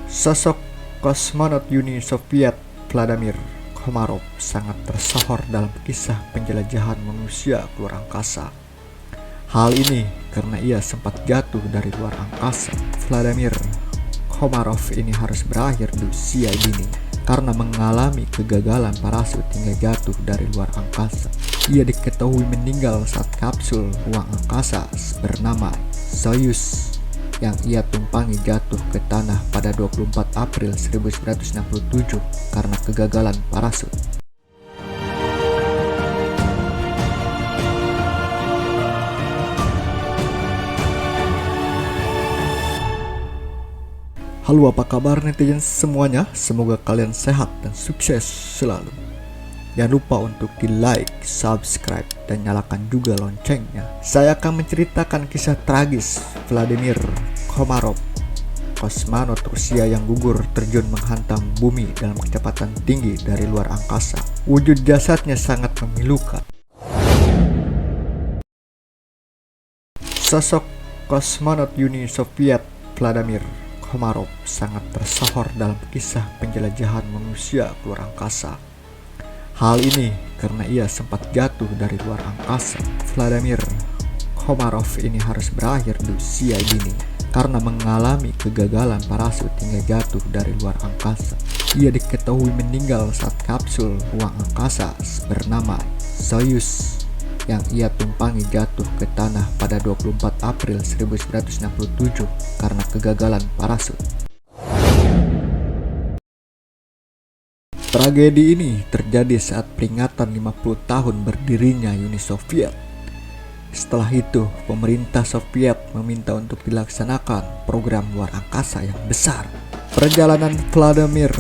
Sosok kosmonot Uni Soviet Vladimir Komarov sangat tersohor dalam kisah penjelajahan manusia keluar angkasa. Hal ini karena ia sempat jatuh dari luar angkasa. Vladimir Komarov ini harus berakhir di usia dini karena mengalami kegagalan parasut hingga jatuh dari luar angkasa. Ia diketahui meninggal saat kapsul ruang angkasa bernama Soyuz yang ia tumpangi jatuh ke tanah pada 24 April 1967 karena kegagalan parasut. Halo, apa kabar netizen semuanya? Semoga kalian sehat dan sukses selalu. Jangan lupa untuk di like, subscribe, dan nyalakan juga loncengnya. Saya akan menceritakan kisah tragis Vladimir Komarov, kosmonot Rusia yang gugur terjun menghantam bumi dalam kecepatan tinggi dari luar angkasa. Wujud jasadnya sangat memilukan. Sosok kosmonot Uni Soviet Vladimir Komarov sangat tersohor dalam kisah penjelajahan manusia keluar angkasa. Hal ini karena ia sempat jatuh dari luar angkasa. Vladimir Komarov ini harus berakhir di usia dini karena mengalami kegagalan parasut hingga jatuh dari luar angkasa. Ia diketahui meninggal saat kapsul ruang angkasa bernama Soyuz yang ia tumpangi jatuh ke tanah pada 24 April 1967 karena kegagalan parasut. Tragedi ini terjadi saat peringatan 50 tahun berdirinya Uni Soviet. Setelah itu, pemerintah Soviet meminta untuk dilaksanakan program luar angkasa yang besar. Perjalanan Vladimir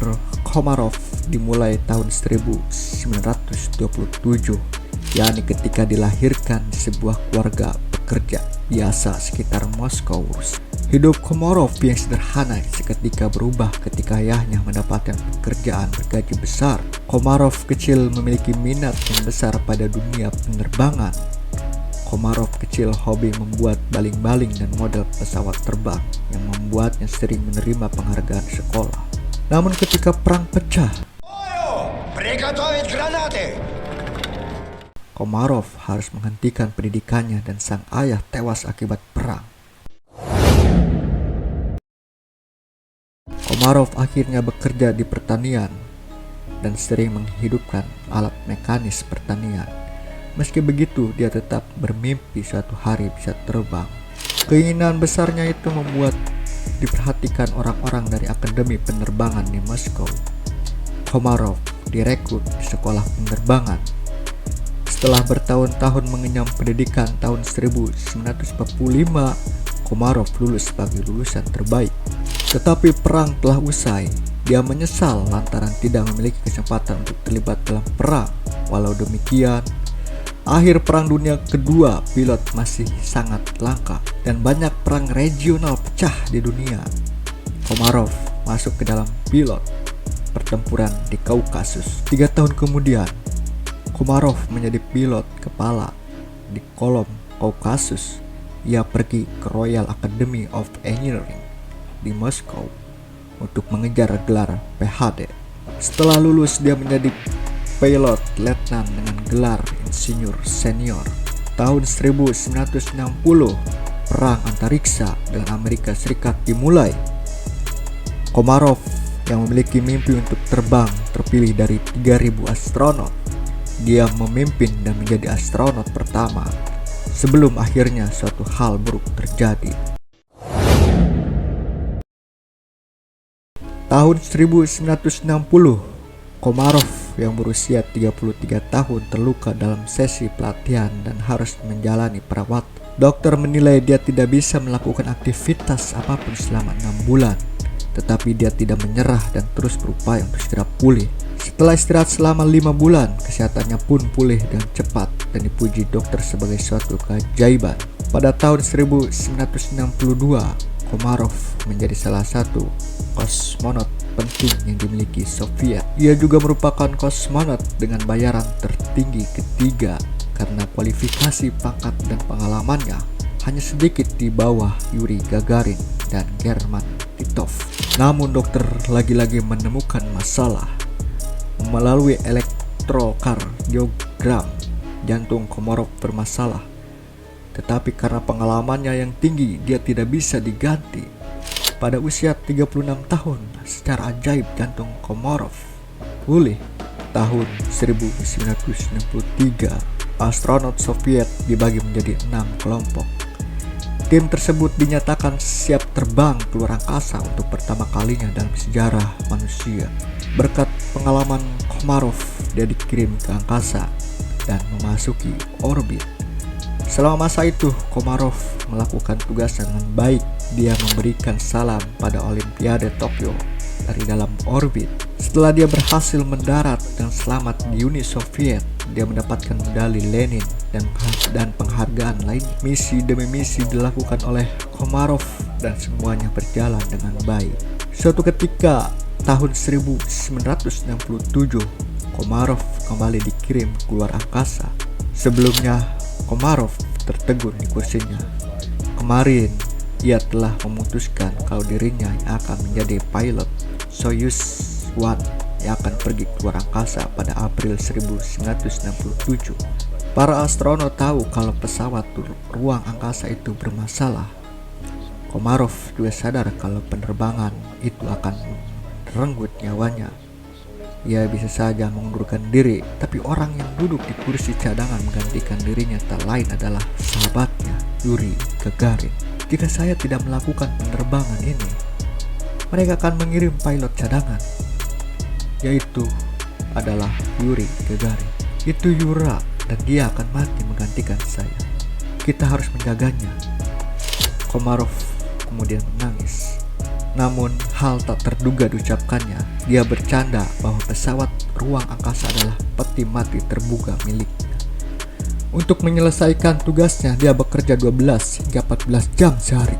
Komarov dimulai tahun 1927, yakni ketika dilahirkan di sebuah keluarga pekerja biasa sekitar Moskow, Rusia. Hidup Komarov yang sederhana seketika berubah ketika ayahnya mendapatkan pekerjaan bergaji besar. Komarov kecil memiliki minat yang besar pada dunia penerbangan. Komarov kecil hobi membuat baling-baling dan model pesawat terbang yang membuatnya sering menerima penghargaan sekolah. Namun ketika perang pecah, Komarov harus menghentikan pendidikannya dan sang ayah tewas akibat perang. Komarov akhirnya bekerja di pertanian dan sering menghidupkan alat mekanis pertanian. Meski begitu, dia tetap bermimpi suatu hari bisa terbang. Keinginan besarnya itu membuat diperhatikan orang-orang dari Akademi Penerbangan di Moskow. Komarov direkrut di sekolah penerbangan. Setelah bertahun-tahun mengenyam pendidikan, tahun 1945 Komarov lulus sebagai lulusan terbaik. Tetapi perang telah usai. Dia menyesal lantaran tidak memiliki kesempatan untuk terlibat dalam perang. Walau demikian, akhir Perang Dunia Kedua pilot masih sangat langka dan banyak perang regional pecah di dunia. Komarov masuk ke dalam pilot pertempuran di Kaukasus. 3 tahun kemudian, Komarov menjadi pilot kepala di kolom Kaukasus. Ia pergi ke Royal Academy of Engineering di Moskow untuk mengejar gelar PhD. Setelah lulus, dia menjadi pilot letnan dengan gelar insinyur senior. Tahun 1960, perang antariksa dengan Amerika Serikat dimulai. Komarov yang memiliki mimpi untuk terbang terpilih dari 3.000 astronot. Dia memimpin dan menjadi astronot pertama sebelum akhirnya suatu hal buruk terjadi. Tahun 1960, Komarov yang berusia 33 tahun terluka dalam sesi pelatihan dan harus menjalani perawatan. Dokter menilai dia tidak bisa melakukan aktivitas apapun selama 6 bulan. Tetapi dia tidak menyerah dan terus berupaya untuk segera pulih. Setelah istirahat selama 5 bulan, kesehatannya pun pulih dengan cepat dan dipuji dokter sebagai suatu keajaiban. Pada tahun 1962, Komarov menjadi salah satu kosmonot penting yang dimiliki Soviet. Ia juga merupakan kosmonot dengan bayaran tertinggi ketiga karena kualifikasi pangkat dan pengalamannya hanya sedikit di bawah Yuri Gagarin dan German Titov. Namun dokter lagi-lagi menemukan masalah. Melalui elektrokardiogram, jantung Komarov bermasalah. Tetapi karena pengalamannya yang tinggi, dia tidak bisa diganti. Pada usia 36 tahun, secara ajaib jantung Komarov pulih. Tahun 1963, astronot Soviet dibagi menjadi 6 kelompok. Tim tersebut dinyatakan siap terbang keluar angkasa untuk pertama kalinya dalam sejarah manusia. Berkat pengalaman Komarov, dia dikirim ke angkasa dan memasuki orbit. Selama masa itu, Komarov melakukan tugasnya dengan baik. Dia memberikan salam pada Olimpiade Tokyo dari dalam orbit. Setelah dia berhasil mendarat dan selamat di Uni Soviet, dia mendapatkan medali Lenin dan penghargaan lain. Misi demi misi dilakukan oleh Komarov dan semuanya berjalan dengan baik. Suatu ketika tahun 1967, Komarov kembali dikirim keluar angkasa. Sebelumnya Komarov tertegun di kursinya. Kemarin ia telah memutuskan kalau dirinya yang akan menjadi pilot Soyuz 1 yang akan pergi keluar angkasa pada April 1967. Para astronot tahu kalau pesawat ruang angkasa itu bermasalah. Komarov juga sadar kalau penerbangan itu akan merenggut nyawanya. Ia bisa saja mengundurkan diri, tapi orang yang duduk di kursi cadangan menggantikan dirinya tak lain adalah sahabatnya, Yuri Gagarin. Jika saya tidak melakukan penerbangan ini, mereka akan mengirim pilot cadangan, yaitu adalah Yuri Gagarin. Itu Yura dan dia akan mati menggantikan saya. Kita harus menjaganya. Komarov kemudian menangis. Namun hal tak terduga diucapkannya. Dia bercanda bahwa pesawat ruang angkasa adalah peti mati terbuka miliknya. Untuk menyelesaikan tugasnya, dia bekerja 12 hingga 14 jam sehari.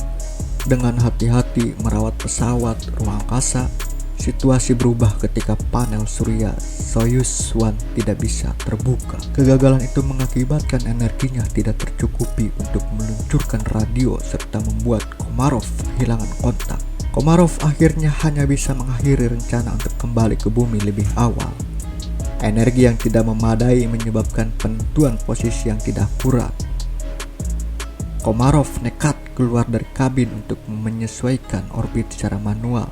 Dengan hati-hati merawat pesawat ruang angkasa, situasi berubah ketika panel surya Soyuz 1 tidak bisa terbuka. Kegagalan itu mengakibatkan energinya tidak tercukupi untuk meluncurkan radio serta membuat Komarov kehilangan kontak. Komarov akhirnya hanya bisa mengakhiri rencana untuk kembali ke bumi lebih awal. Energi yang tidak memadai menyebabkan penentuan posisi yang tidak akurat. Komarov nekat keluar dari kabin untuk menyesuaikan orbit secara manual.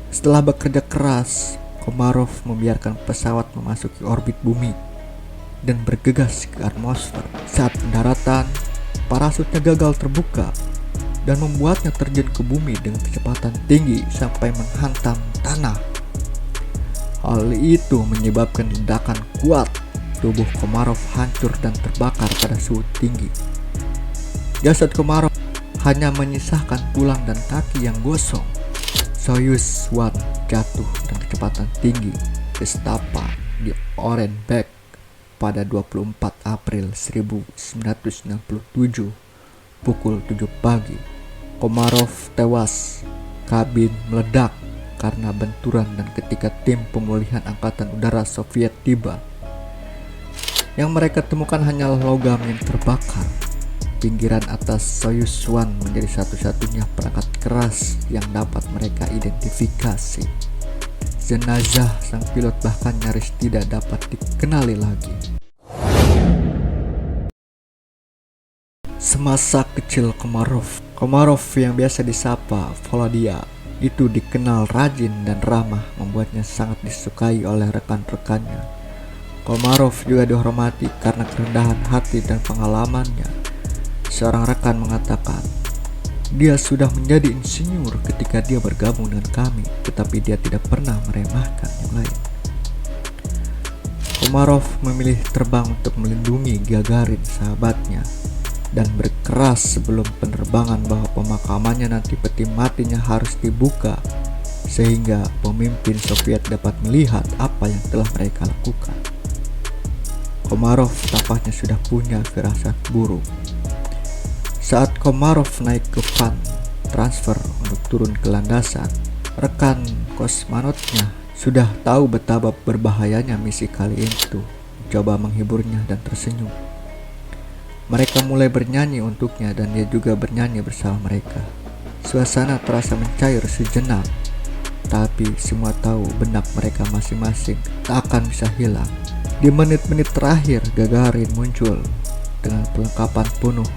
Setelah bekerja keras, Komarov membiarkan pesawat memasuki orbit bumi dan bergegas ke atmosfer. Saat pendaratan, parasutnya gagal terbuka dan membuatnya terjun ke bumi dengan kecepatan tinggi sampai menghantam tanah. Hal itu menyebabkan ledakan kuat. Tubuh Komarov hancur dan terbakar pada suhu tinggi. Jasad Komarov hanya menyisakan tulang dan kaki yang gosong. Soyuz 1 jatuh dengan kecepatan tinggi ke Stapa di Orenburg pada 24 April 1967 pukul 7 pagi. Komarov tewas. Kabin meledak karena benturan dan ketika tim pemulihan angkatan udara Soviet tiba, yang mereka temukan hanyalah logam yang terbakar. Pinggiran atas Soyuz 1 menjadi satu-satunya perangkat keras yang dapat mereka identifikasi. Jenazah sang pilot bahkan nyaris tidak dapat dikenali lagi. Semasa kecil Komarov yang biasa disapa Volodya itu dikenal rajin dan ramah, membuatnya sangat disukai oleh rekan-rekannya. Komarov juga dihormati karena kerendahan hati dan pengalamannya. Seorang rekan mengatakan, dia sudah menjadi insinyur ketika dia bergabung dengan kami, tetapi dia tidak pernah meremehkan yang lain. Komarov memilih terbang untuk melindungi Gagarin, sahabatnya, dan berkeras sebelum penerbangan bahwa pemakamannya nanti peti matinya harus dibuka sehingga pemimpin Soviet dapat melihat apa yang telah mereka lakukan. Komarov tampaknya sudah punya firasat buruk. Saat Komarov naik ke van transfer untuk turun ke landasan, rekan kosmonotnya sudah tahu betapa berbahayanya misi kali itu, coba menghiburnya dan tersenyum. Mereka mulai bernyanyi untuknya dan dia juga bernyanyi bersama mereka. Suasana terasa mencair sejenak. Tetapi semua tahu benak mereka masing-masing tak akan bisa hilang. Di menit-menit terakhir, Gagarin muncul dengan perlengkapan penuh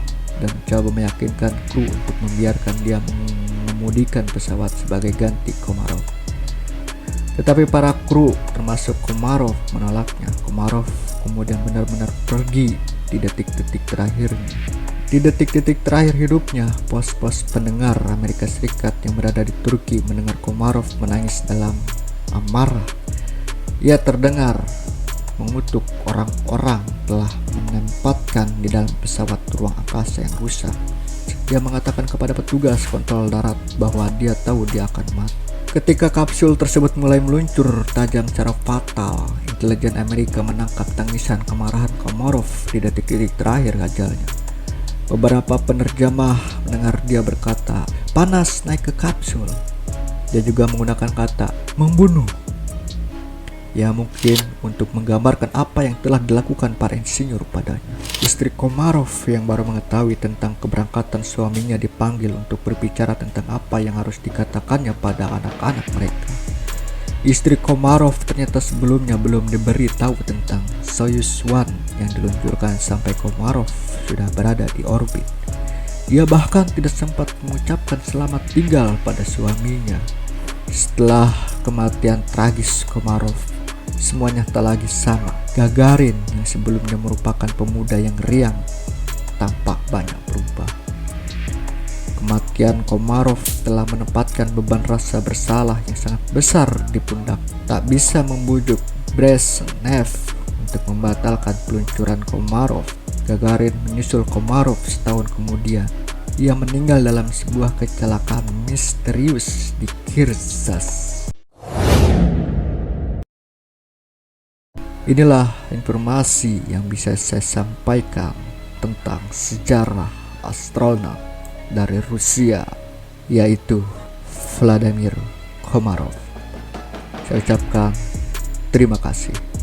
dan coba meyakinkan kru untuk membiarkan dia mengemudikan pesawat sebagai ganti Komarov. Tetapi para kru termasuk Komarov menolaknya. Komarov kemudian benar-benar pergi di detik-detik terakhirnya. Di detik-detik terakhir hidupnya, pos-pos pendengar Amerika Serikat yang berada di Turki mendengar Komarov menangis dalam amarah. Ia terdengar mengutuk orang-orang telah menempatkan di dalam pesawat ruang angkasa yang rusak. Dia mengatakan kepada petugas kontrol darat bahwa dia tahu dia akan mati. Ketika kapsul tersebut mulai meluncur tajam secara fatal, intelijen Amerika menangkap tangisan kemarahan Komarov di detik-detik terakhir ajalnya. Beberapa penerjemah mendengar dia berkata, "Panas, naik ke kapsul." Dia juga menggunakan kata "membunuh." Ya, mungkin untuk menggambarkan apa yang telah dilakukan para insinyur padanya. Istri Komarov yang baru mengetahui tentang keberangkatan suaminya dipanggil untuk berbicara tentang apa yang harus dikatakannya pada anak-anak mereka. Istri Komarov ternyata sebelumnya belum diberi tahu tentang Soyuz 1 yang diluncurkan sampai Komarov sudah berada di orbit. Dia bahkan tidak sempat mengucapkan selamat tinggal pada suaminya. Setelah kematian tragis Komarov, semuanya tak lagi sama. Gagarin yang sebelumnya merupakan pemuda yang riang tampak banyak berubah. Kematian Komarov telah menempatkan beban rasa bersalah yang sangat besar di pundak. Tak bisa membujuk Brezhnev untuk membatalkan peluncuran Komarov. Gagarin menyusul Komarov setahun kemudian. Ia meninggal dalam sebuah kecelakaan misterius di Kyrgyz. Inilah informasi yang bisa saya sampaikan tentang sejarah astronot dari Rusia, yaitu Vladimir Komarov. Saya ucapkan terima kasih.